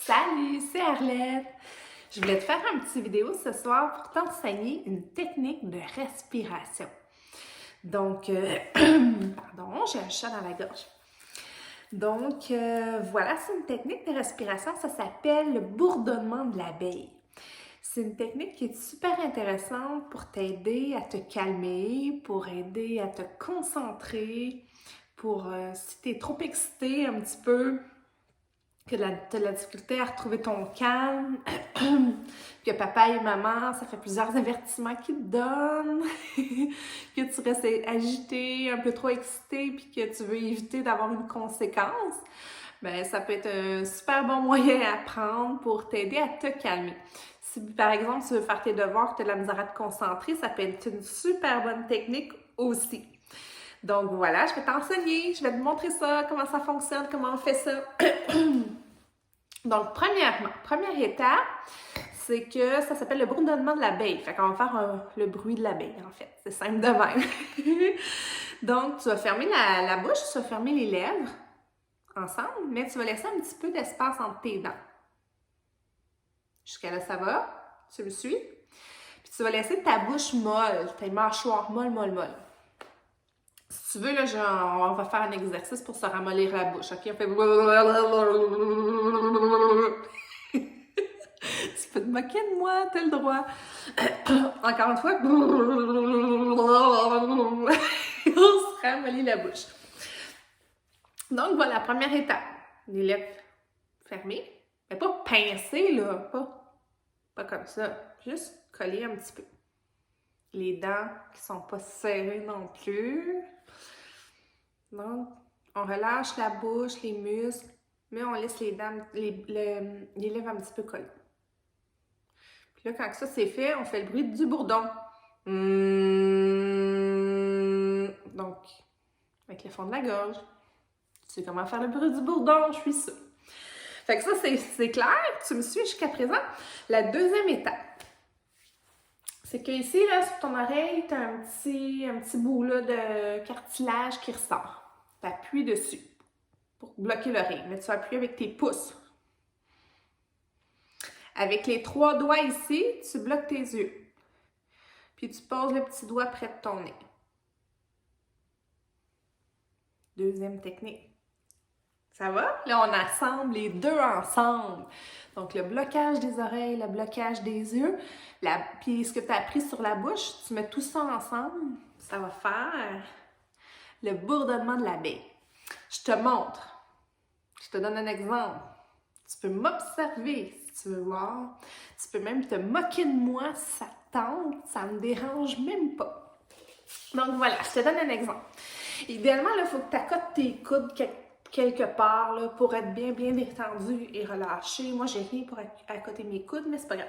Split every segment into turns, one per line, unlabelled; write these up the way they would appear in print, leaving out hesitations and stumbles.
Salut, c'est Arlette! Je voulais te faire une petite vidéo ce soir pour t'enseigner une technique de respiration. Donc, pardon, j'ai un chat dans la gorge. Donc, voilà, c'est une technique de respiration, ça s'appelle le bourdonnement de l'abeille. C'est une technique qui est super intéressante pour t'aider à te calmer, pour aider à te concentrer, pour si tu es trop excité un petit peu, que tu as de la difficulté à retrouver ton calme, que papa et maman, ça fait plusieurs avertissements qu'ils te donnent, que tu restes agité, un peu trop excité, puis que tu veux éviter d'avoir une conséquence, bien, ça peut être un super bon moyen à prendre pour t'aider à te calmer. Si, par exemple, tu veux faire tes devoirs, que tu as de la misère à te concentrer, ça peut être une super bonne technique aussi. Donc voilà, je vais t'enseigner, je vais te montrer ça, comment ça fonctionne, comment on fait ça. Donc, première étape, c'est que ça s'appelle le bourdonnement de l'abeille. Fait qu'on va faire le bruit de l'abeille, en fait. C'est simple de même. Donc, tu vas fermer la bouche, tu vas fermer les lèvres ensemble, mais tu vas laisser un petit peu d'espace entre tes dents. Jusqu'à là, ça va? Tu me suis? Puis tu vas laisser ta bouche molle, tes mâchoires molles. Si tu veux, là, on va faire un exercice pour se ramollir la bouche. OK? On fait... Tu peux te moquer de moi, t'as le droit. Encore une fois. On se ramollit la bouche. Donc, voilà, première étape. Les lèvres fermées. Mais pas pincées, là. Pas comme ça. Juste coller un petit peu. Les dents qui sont pas serrées non plus. Donc, on relâche la bouche, les muscles, mais on laisse les dents, les lèvres un petit peu collées. Puis là, quand ça c'est fait, on fait le bruit du bourdon. Donc, avec le fond de la gorge. Tu sais comment faire le bruit du bourdon, je suis sûre. Fait que ça, c'est clair, tu me suis jusqu'à présent. La deuxième étape, c'est que ici, là, sur ton oreille, tu as un petit bout là, de cartilage qui ressort. Tu appuies dessus pour bloquer l'oreille, mais tu vas appuyer avec tes pouces. Avec les 3 doigts ici, tu bloques tes yeux. Puis tu poses le petit doigt près de ton nez. Deuxième technique. Ça va? Là, on assemble les deux ensemble. Donc, le blocage des oreilles, le blocage des yeux. Puis, ce que tu as appris sur la bouche, tu mets tout ça ensemble. Ça va faire le bourdonnement de l'abeille. Je te montre. Je te donne un exemple. Tu peux m'observer si tu veux voir. Tu peux même te moquer de moi si ça te tente. Ça me dérange même pas. Donc, voilà, je te donne un exemple. Idéalement, il faut que tu accotes tes coudes quelque part là, pour être bien détendu et relâché. Moi, j'ai rien pour accoter mes coudes, mais c'est pas grave.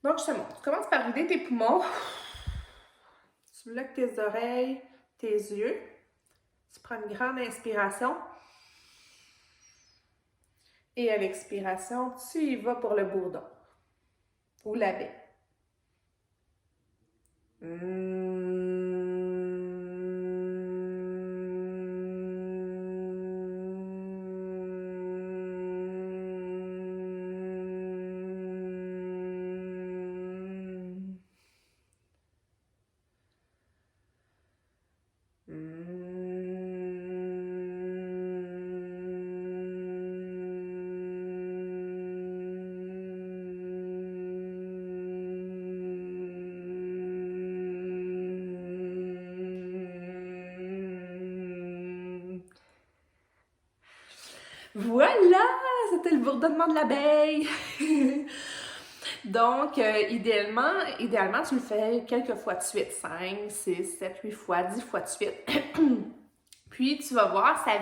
Donc, je te montre. Tu commences par vider tes poumons. Tu bloques tes oreilles, tes yeux. Tu prends une grande inspiration. Et à l'expiration, tu y vas pour le bourdon ou l'abeille. Voilà, c'était le bourdonnement de l'abeille. Donc, idéalement, tu le fais quelques fois de suite. 5, 6, 7, 8 fois, 10 fois de suite. Puis, tu vas voir, ça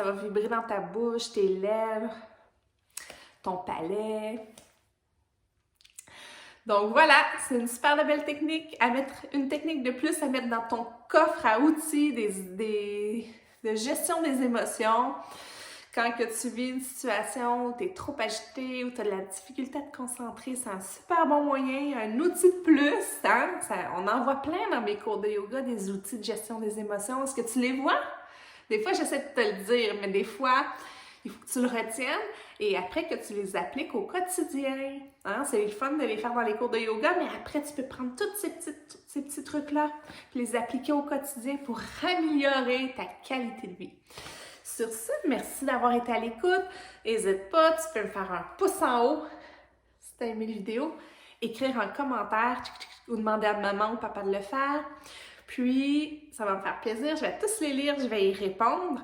va vibrer dans ta bouche, tes lèvres, ton palais. Donc, voilà, c'est une super belle technique une technique de plus à mettre dans ton coffre à outils de gestion des émotions. Quand que tu vis une situation où tu es trop agité, où tu as de la difficulté à te concentrer, c'est un super bon moyen, un outil de plus. Hein? On en voit plein dans mes cours de yoga, des outils de gestion des émotions. Est-ce que tu les vois? Des fois, j'essaie de te le dire, mais des fois, Il faut que tu le retiennes et après que tu les appliques au quotidien. Hein? C'est le fun de les faire dans les cours de yoga, mais après, tu peux prendre tous ces petits trucs-là et les appliquer au quotidien pour améliorer ta qualité de vie. Sur ce, merci d'avoir été à l'écoute. N'hésite pas, tu peux me faire un pouce en haut si tu as aimé la vidéo, écrire un commentaire ou demander à maman ou papa de le faire. Puis, ça va me faire plaisir, je vais tous les lire, je vais y répondre.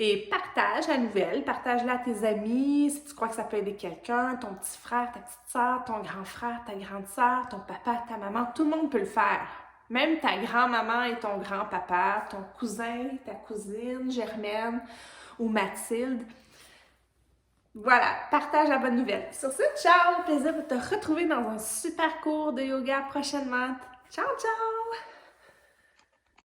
Et partage la nouvelle, partage-la à tes amis, si tu crois que ça peut aider quelqu'un, ton petit frère, ta petite soeur, ton grand frère, ta grande soeur, ton papa, ta maman, tout le monde peut le faire. Même ta grand-maman et ton grand-papa, ton cousin, ta cousine, Germaine ou Mathilde. Voilà, partage la bonne nouvelle. Sur ce, ciao! Plaisir de te retrouver dans un super cours de yoga prochainement. Ciao, ciao!